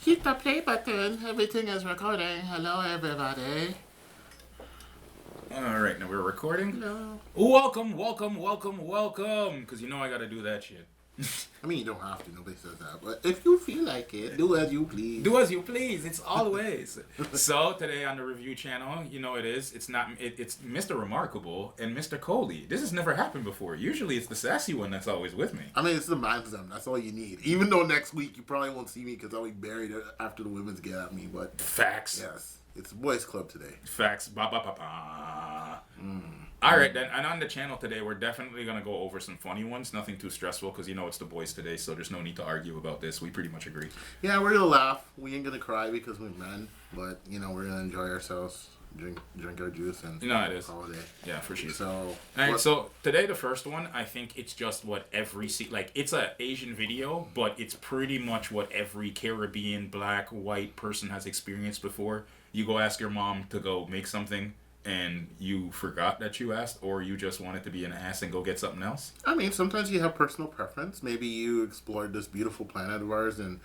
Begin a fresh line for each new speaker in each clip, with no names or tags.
Hit the play button. Everything is recording. Hello, everybody.
All right, now we're recording.
Hello.
Welcome. Because you know I gotta do that shit.
I mean, you don't have to. Nobody says that. But if you feel like it, do as you please.
Do as you please. It's always. So today on the review channel, you know it's Mr. Remarkable and Mr. Coley. This has never happened before. Usually it's the sassy one that's always with me.
I mean, it's the man's them. That's all you need. Even though next week you probably won't see me because I'll be buried after the women's get at me. But
facts.
Yes, it's boys club today.
Facts. Ba ba ba ba. All right, then. And on the channel today, we're definitely going to go over some funny ones. Nothing too stressful because, you know, it's the boys today, so there's no need to argue about this. We pretty much agree.
Yeah, we're going to laugh. We ain't going to cry because we're men. But, you know, we're going to enjoy ourselves, drink our juice, and
it is.
holiday.
Yeah, for sure.
So,
all right, so today the first one, I think it's just what every... it's a Asian video, but it's pretty much what every Caribbean, black, white person has experienced before. You go ask your mom to go make something, and you forgot that you asked, or you just wanted to be an ass and go get something else?
I mean, sometimes you have personal preference. Maybe you explored this beautiful planet of ours and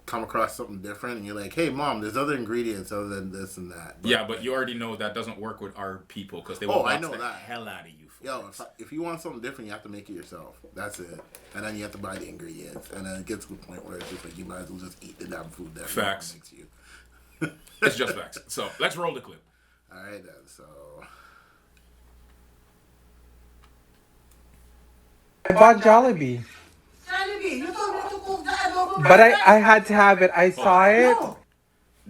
come across something different, and you're like, hey, Mom, there's other ingredients other than this and that.
But you already know that doesn't work with our people, because they will box the hell out of you.
Yo, if you want something different, you have to make it yourself. That's it. And then you have to buy the ingredients. And then it gets to the point where it's just like, you might as well just eat the damn food that
facts.
Makes you.
It's just facts. So, let's roll the clip.
Alright then, so...
I bought Jollibee.
Jollibee, you told me to cook the adobo.
But I had to have it. I saw it.
No.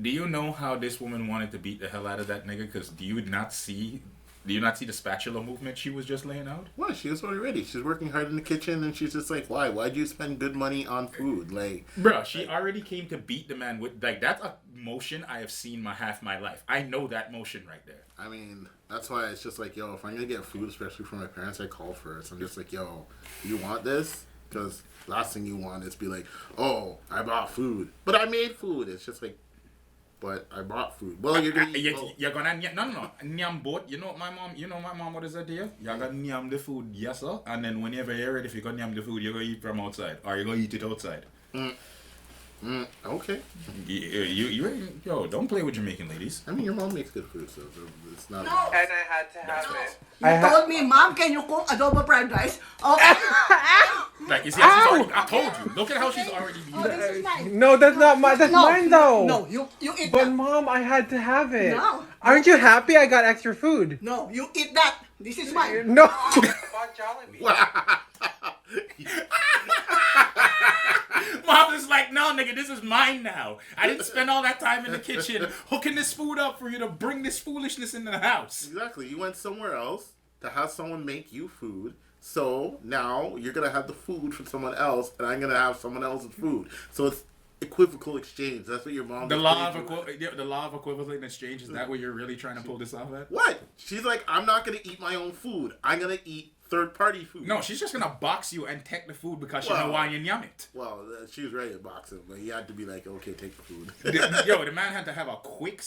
Do you know how this woman wanted to beat the hell out of that nigga? Because do you not see the spatula movement she was just laying out?
What? She was already ready. She's working hard in the kitchen, and she's just like, why? Why'd you spend good money on food? Like,
bruh, she already came to beat the man with, that's a motion I have seen half my life. I know that motion right there.
I mean, that's why it's just like, yo, if I'm going to get food, especially from my parents, I call first. I'm just like, yo, you want this? Because last thing you want is be like, oh, I bought food. But I made food. It's just like, but I bought food. Well, you're going to eat both.
You're going to, no. Nyam both. You know what my mom, what is that deal? You're going to nyam the food, yes sir. And then whenever you're ready, if you're going to nyam the food, you're going to eat from outside. Or you're going to eat it outside.
Okay.
Yo, don't play with Jamaican ladies.
I mean, your mom makes good food, so it's not...
No.
And I had to have it.
You told me, Mom, can you cook adobo fried rice? Oh.
Like, you see how she's already... I told you. Look at how she's already...
This is mine.
No, that's not mine. That's mine though.
No, you eat
But
that.
Mom, I had to have it.
No.
Aren't you happy I got extra food?
No, you eat that. This is mine.
No. I bought Jollibee.
Mom is like, no, nigga, this is mine now. I didn't spend all that time in the kitchen hooking this food up for you to bring this foolishness into the house.
Exactly. You went somewhere else to have someone make you food. So now you're going to have the food for someone else, and I'm going to have someone else's food. So it's equivocal exchange. That's what your mom...
The law of equivalent exchange, is that what you're really trying to pull this off at?
What? She's like, I'm not going to eat my own food. I'm going to eat third-party food.
No, she's just going to box you and take the food because she know why you yum it.
Well, she was ready to box him, but he had to be like, okay, take the food.
The man had to have a quick...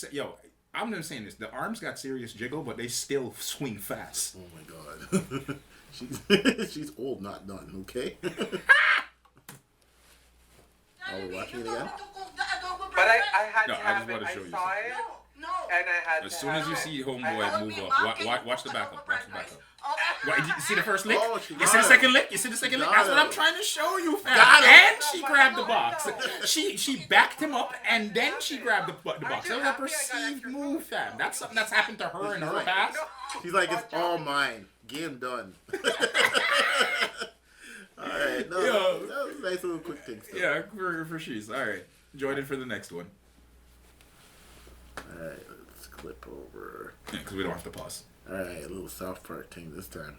I'm just saying this. The arms got serious jiggle, but they still swing fast.
Oh, my God. She's old, not done, okay? Oh, we're watching it again?
But I had
No,
to
I
have
just
it.
wanted to
I
show you
saw it.
No.
And I had
As
to
soon
have
as you
it.
see homeboy move up, watch the backup. Watch the backup.
Okay.
You see the first lick?
Oh, she
You
got
see the
it.
second lick? You see the second lick?
Got
That's what
it.
I'm trying to show you, fam.
Got it.
And she grabbed the box. She backed him up, and then she grabbed the box. That was a perceived move, fam. That's something that's happened to her in her past.
She's like, it's all mine. Game done. Alright, no,
Yo.
that was a nice little quick thing.
Yeah, for she's. All right. Join in for the next one.
Alright, let's clip over.
Yeah, because we don't have to pause.
Alright, a little South Park thing this time.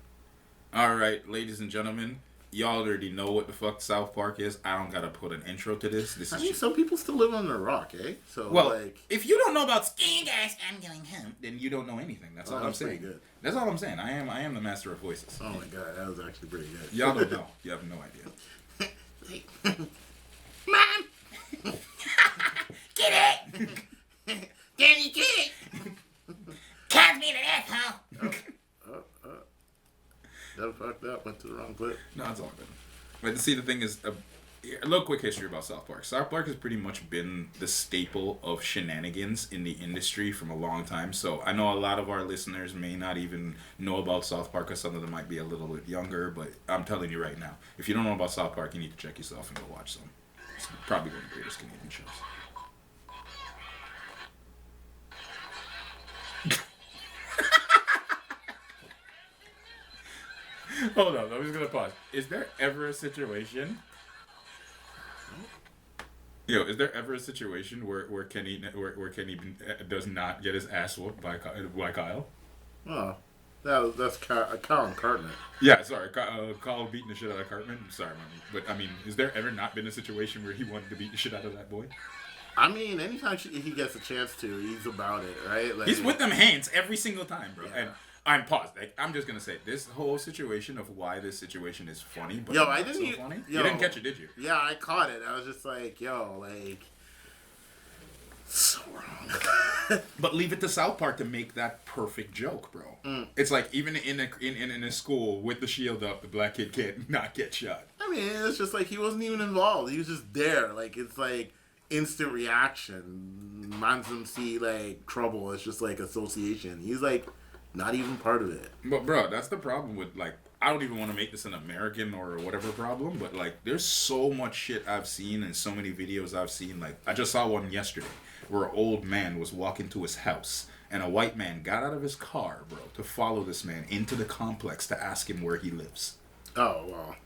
All right, ladies and gentlemen. Y'all already know what the fuck South Park is. I don't gotta put an intro to this. This
I
is
mean, some people still live on the rock, eh? So,
well,
like...
if you don't know about skiing guys, I'm going home, then you don't know anything. That's all I'm
that's pretty
saying.
good.
That's all I'm saying. I am the master of voices.
Oh my God, that was actually pretty good.
Y'all don't know. You have no idea.
Mom!
Get it! Daddy, get it! Catch me to death, huh?
That fucked up. Went to the wrong clip.
No, it's all good. But see, the thing is, little quick history about South Park. South Park has pretty much been the staple of shenanigans in the industry from a long time. So I know a lot of our listeners may not even know about South Park, because some of them might be a little bit younger. But I'm telling you right now, if you don't know about South Park, you need to check yourself and go watch some. It's probably one of the greatest Canadian shows. Hold on, I'm just gonna pause. Is there ever a situation? Is there ever a situation where Kenny does not get his ass whooped by Kyle?
Oh, that's Kyle and Cartman.
Yeah, sorry, Kyle beating the shit out of Cartman. Sorry, man, but I mean, has there ever not been a situation where he wanted to beat the shit out of that boy?
I mean, anytime he gets a chance to, he's about it, right? Like,
he's with them hands every single time, bro.
Yeah.
And I'm paused. Like, I'm just gonna say this whole situation of why this situation is funny, but
I didn't.
funny. You didn't catch it, did you?
Yeah, I caught it. I was just like, so wrong.
But leave it to South Park to make that perfect joke, bro. It's like even in a school with the shield up, the black kid can't not get shot.
I mean, it's just like he wasn't even involved. He was just there. Like, it's like instant reaction. Manson see like trouble. It's just like association. He's like not even part of it.
But bro, that's the problem with like, I don't even want to make this an American or whatever problem, but like there's so much shit I've seen and so many videos I've seen. Like I just saw one yesterday where an old man was walking to his house and a white man got out of his car, bro, to follow this man into the complex to ask him where he lives.
Oh, well,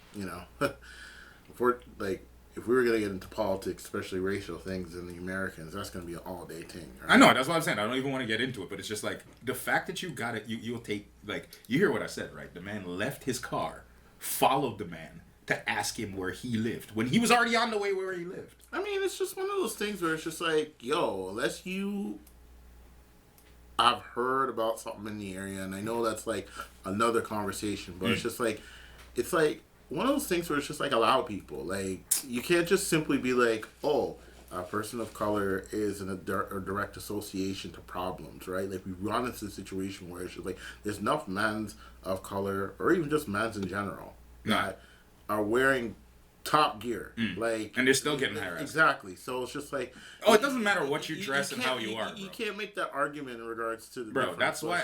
if we were going to get into politics, especially racial things in the Americans, that's going to be an all-day thing. Right?
I know, that's what I'm saying. I don't even want to get into it, but it's just like, the fact that you got it, you'll take, like, you hear what I said, right? The man left his car, followed the man to ask him where he lived, when he was already on the way where he lived.
I mean, it's just one of those things where it's just like, unless I've heard about something in the area, and I know that's, like, another conversation, but it's just like, it's like, one of those things where it's just like allow people. Like, you can't just simply be like, oh, a person of color is in a direct association to problems, right? Like, we run into a situation where it's just like there's enough mans of color, or even just mans in general, that are wearing top gear, like,
and they're still getting harassed.
Exactly. So it's just like,
it doesn't matter what you dress and how you are.
You can't make that argument in regards to the
bro. That's why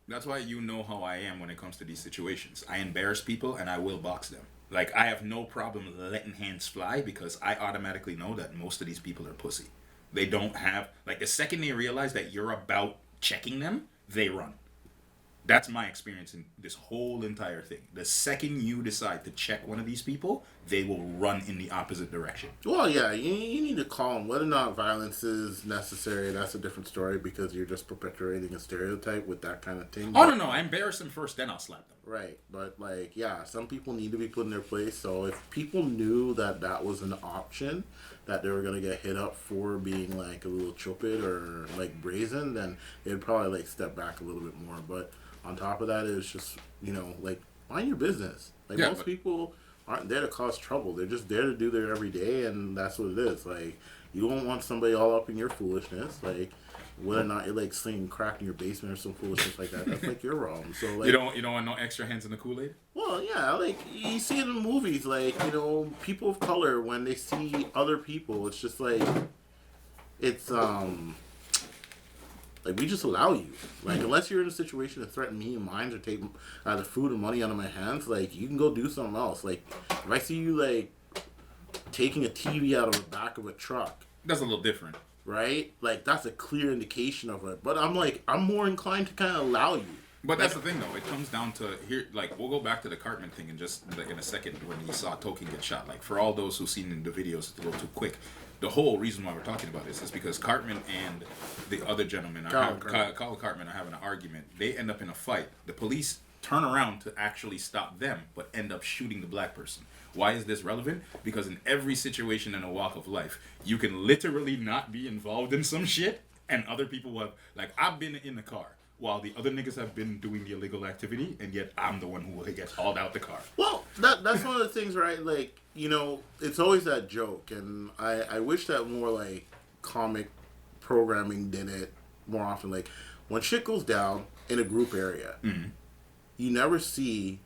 That's
why you know how I am when it comes to these situations. I embarrass people and I will box them. Like, I have no problem letting hands fly because I automatically know that most of these people are pussy. They don't have, like, the second they realize that you're about checking them, they run. That's my experience in this whole entire thing. The second you decide to check one of these people, they will run in the opposite direction.
Well, yeah, you need to call them. Whether or not violence is necessary, that's a different story, because you're just perpetuating a stereotype with that kind of thing.
Oh, no, I embarrass them first, then I'll slap them.
Right, but, like, yeah, some people need to be put in their place. So if people knew that that was an option, that they were going to get hit up for being, like, a little chupid or, like, brazen, then they'd probably, like, step back a little bit more. But on top of that, it's just, like, mind your business. Like, most people aren't there to cause trouble. They're just there to do their everyday, and that's what it is. Like, you don't want somebody all up in your foolishness. Like, whether or not you're, like, slinging crack in your basement or some foolishness like that, that's, like, your problem. So, like,
you don't want no extra hands in the Kool-Aid?
Well, yeah, like, you see it in movies. Like, people of color, when they see other people, it's just, like, it's, like, we just allow you. Like, unless you're in a situation to threaten me and mine or take either food or money out of my hands, like, you can go do something else. Like, if I see you, like, taking a TV out of the back of a truck.
That's a little different.
Right? Like, that's a clear indication of it. But I'm more inclined to kind of allow you.
But that's the thing, though. It comes down to here. Like, we'll go back to the Cartman thing in just like in a second when he saw Token get shot. Like, for all those who've seen in the videos, to go too quick. The whole reason why we're talking about this is because Cartman and the other gentleman, Colin Cartman, are having an argument. They end up in a fight. The police turn around to actually stop them, but end up shooting the black person. Why is this relevant? Because in every situation in a walk of life, you can literally not be involved in some shit, and other people have, like, I've been in the car while the other niggas have been doing the illegal activity, and yet I'm the one who gets hauled out the car.
Well, that's one of the things, right? Like, it's always that joke, and I wish that more, like, comic programming did it more often. Like, when shit goes down in a group area, you never see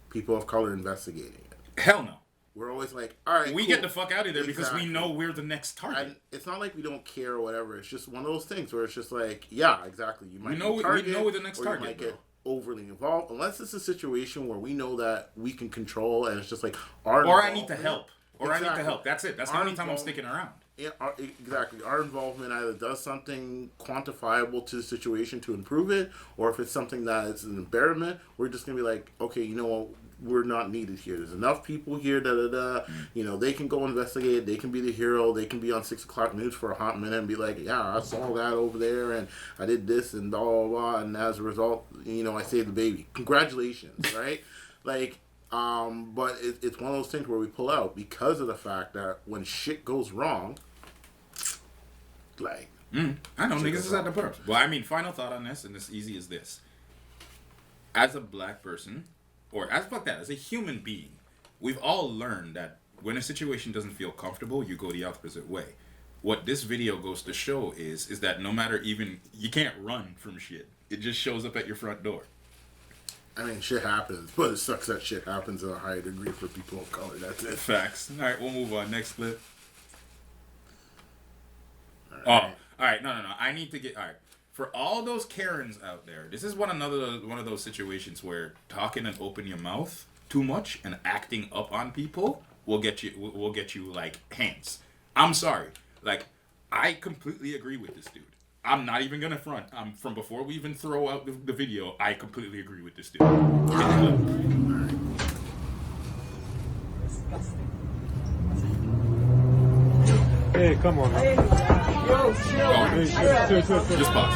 people of color investigating it.
Hell no.
we're always like, all right,
we
cool.
get the fuck out of there because we
Exactly.
know we're the next target.
And it's not like we don't care or whatever. It's just one of those things where it's just like, yeah, exactly. You might
We know we're the next
or
target,
you might
bro.
get overly involved, unless it's a situation where we know that we can control, and it's just like our
Or I need to
involvement-
help. Or I need to
Exactly.
help. That's it. That's the
Our
only time I'm
involvement-
sticking around.
Yeah, exactly. Our involvement either does something quantifiable to the situation to improve it, or if it's something that is an embarrassment, we're just gonna be like, okay, you know what, we're not needed here. There's enough people here. You know, they can go investigate. They can be the hero. They can be on 6 o'clock news for a hot minute and be like, yeah, I saw that over there, and I did this, and blah blah blah. And as a result, you know, I saved the baby. Congratulations, right? Like. But it's one of those things where we pull out because of the fact that when shit goes wrong, like...
I know, niggas is at the purpose. Well, I mean, final thought on this, and it's easy as this. As a black person, or as a human being, we've all learned that when a situation doesn't feel comfortable, you go the opposite way. What this video goes to show is that no matter you can't run from shit. It just shows up at your front door.
I mean, shit happens, but it sucks that shit happens in a higher degree for people of color. That's it.
Facts. All right, we'll move on. Next clip.
All
All right. No. I need to get. All right. For all those Karens out there, this is one of those situations where talking and open your mouth too much and acting up on people will get you like hands. I'm sorry. Like, I completely agree with this dude. I'm not even gonna front. From before we even throw out the video, I completely agree with this dude.
Hey, come on. Man.
Just pause.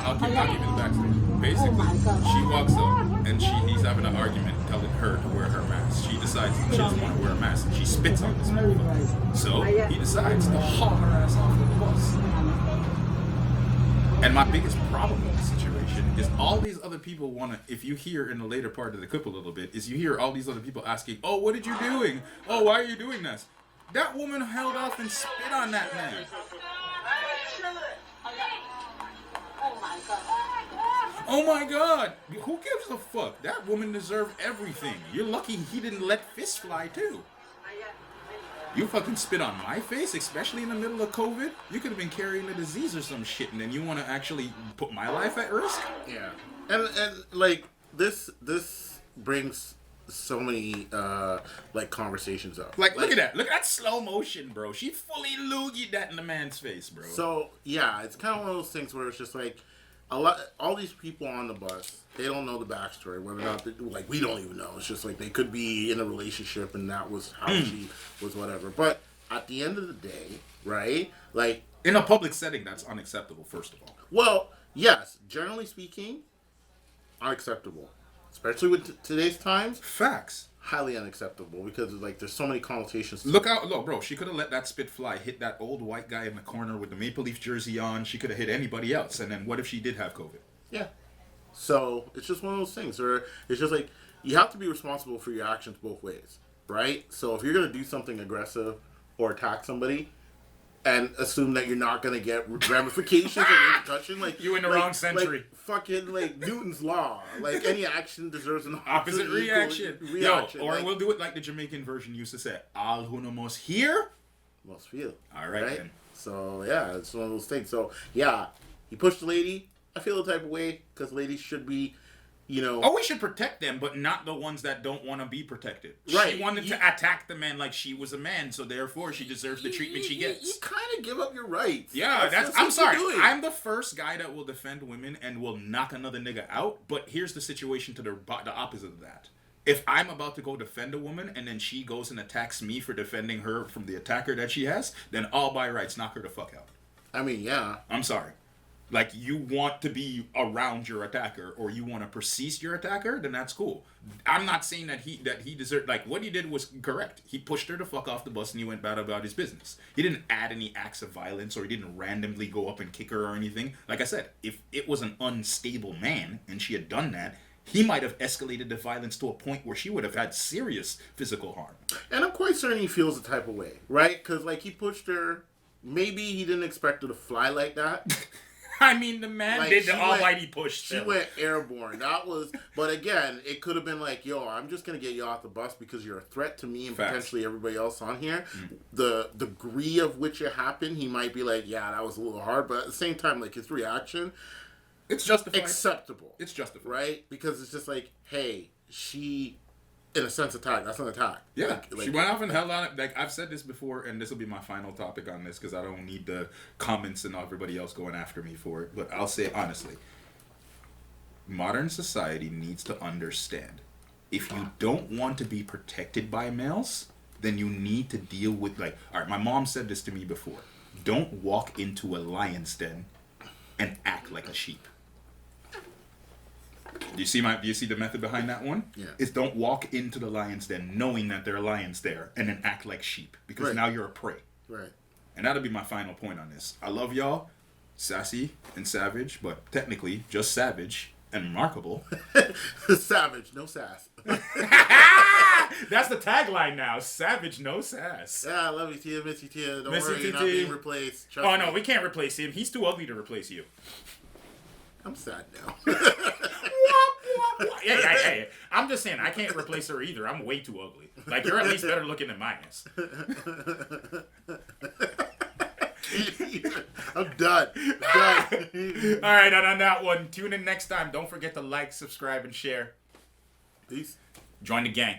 I'll give you the backstory. Basically, she walks up and he's having an argument telling her to wear her mask. She decides she doesn't want to wear a mask and she spits on this motherfucker. So he decides to haul her ass off of the bus. And my biggest problem with the situation is all these other people want to, if you hear in the later part of the clip a little bit, is you hear all these other people asking, oh, what did you doing? Oh, why are you doing this? That woman held off and spit on that man. Oh my God. Who gives a fuck? That woman deserved everything. You're lucky he didn't let fists fly too. You fucking spit on my face, especially in the middle of COVID? You could have been carrying a disease or some shit, and then you want to actually put my life at risk?
Yeah. And like, this brings so many, like, conversations up.
Like, look at that. Look at that slow motion, bro. She fully loogied that in the man's face, bro.
So, yeah, it's kind of one of those things where it's just like, all these people on the bus, they don't know the backstory, whether or not, we don't even know. It's just like they could be in a relationship and that was how she was, whatever. But at the end of the day, right, like...
In a public setting, that's unacceptable, first of all.
Well, yes, generally speaking, unacceptable. Especially with today's times.
Facts.
Highly unacceptable because, like, there's so many connotations.
Look, bro, she could have let that spit fly, hit that old white guy in the corner with the Maple Leaf jersey on. She could have hit anybody else. And then what if she did have COVID?
Yeah. So, it's just one of those things where it's just like, you have to be responsible for your actions both ways, right? So, if you're going to do something aggressive or attack somebody and assume that you're not going to get ramifications or repercussion, like...
You in the wrong century.
Like, fucking, like, Newton's Law. Like, any action deserves an
Opposite reaction. Yo, or
like,
we'll do it like the Jamaican version used to say, Al who must hear,
must feel.
All right, then.
So, yeah, it's one of those things. So, yeah, he pushed the lady. I feel the type of way because ladies should be, you know...
Oh, we should protect them, but not the ones that don't want to be protected.
Right.
She wanted to attack the man like she was a man, so therefore she deserves the treatment she gets.
You kind of give up your rights.
Yeah, that's I'm
what
sorry.
you're doing.
I'm the first guy that will defend women and will knock another nigga out, but here's the situation to the opposite of that. If I'm about to go defend a woman and then she goes and attacks me for defending her from the attacker that she has, then all by rights, knock her the fuck out.
I mean, yeah.
I'm sorry. Like, you want to be around your attacker or you want to persist your attacker, then that's cool. I'm not saying that he deserved, like, what he did was correct. He pushed her to fuck off the bus and he went bad about his business. He didn't add any acts of violence or he didn't randomly go up and kick her or anything. Like I said, if it was an unstable man and she had done that, he might have escalated the violence to a point where she would have had serious physical harm.
And I'm quite certain he feels the type of way, right? Because, like, he pushed her. Maybe he didn't expect her to fly like that.
I mean, the man
Like,
did the
she
almighty push.
She
still.
went airborne. That was, but again, it could have been like, yo, I'm just gonna get you off the bus because you're a threat to me and
Facts.
potentially everybody else on here. The degree of which it happened, he might be like, yeah, that was a little hard, but at the same time, like his reaction,
It's justified.
acceptable.
It's justified.
Right? Because it's just like, hey, she, in a sense, attacked. That's an attack.
Yeah,
Like,
she went off and held on it. Like, I've said this before, and this will be my final topic on this because I don't need the comments and everybody else going after me for it. But I'll say honestly, modern society needs to understand if you don't want to be protected by males, then you need to deal with, like, all right, my mom said this to me before. Don't walk into a lion's den and act like a sheep. Do you see the method behind that one?
Yeah.
Is don't walk into the lion's den knowing that there are lions there and then act like sheep because
Right.
now you're a prey.
Right.
And that'll be my final point on this. I love y'all, Sassy and Savage, but technically just Savage and Remarkable.
Savage, no sass.
That's the tagline now. Savage, no sass.
Yeah, I love you, Tia. Miss you, Tia. Don't
Miss you,
worry, you're not
Tia.
being replaced. Trust
Oh
me.
no, we can't replace him. He's too ugly to replace you.
I'm sad now.
Yeah. I'm just saying, I can't replace her either. I'm way too ugly. Like, you're at least better looking than my ass.
I'm done. Done.
All right, and on that one, tune in next time. Don't forget to like, subscribe, and share.
Peace.
Join the gang.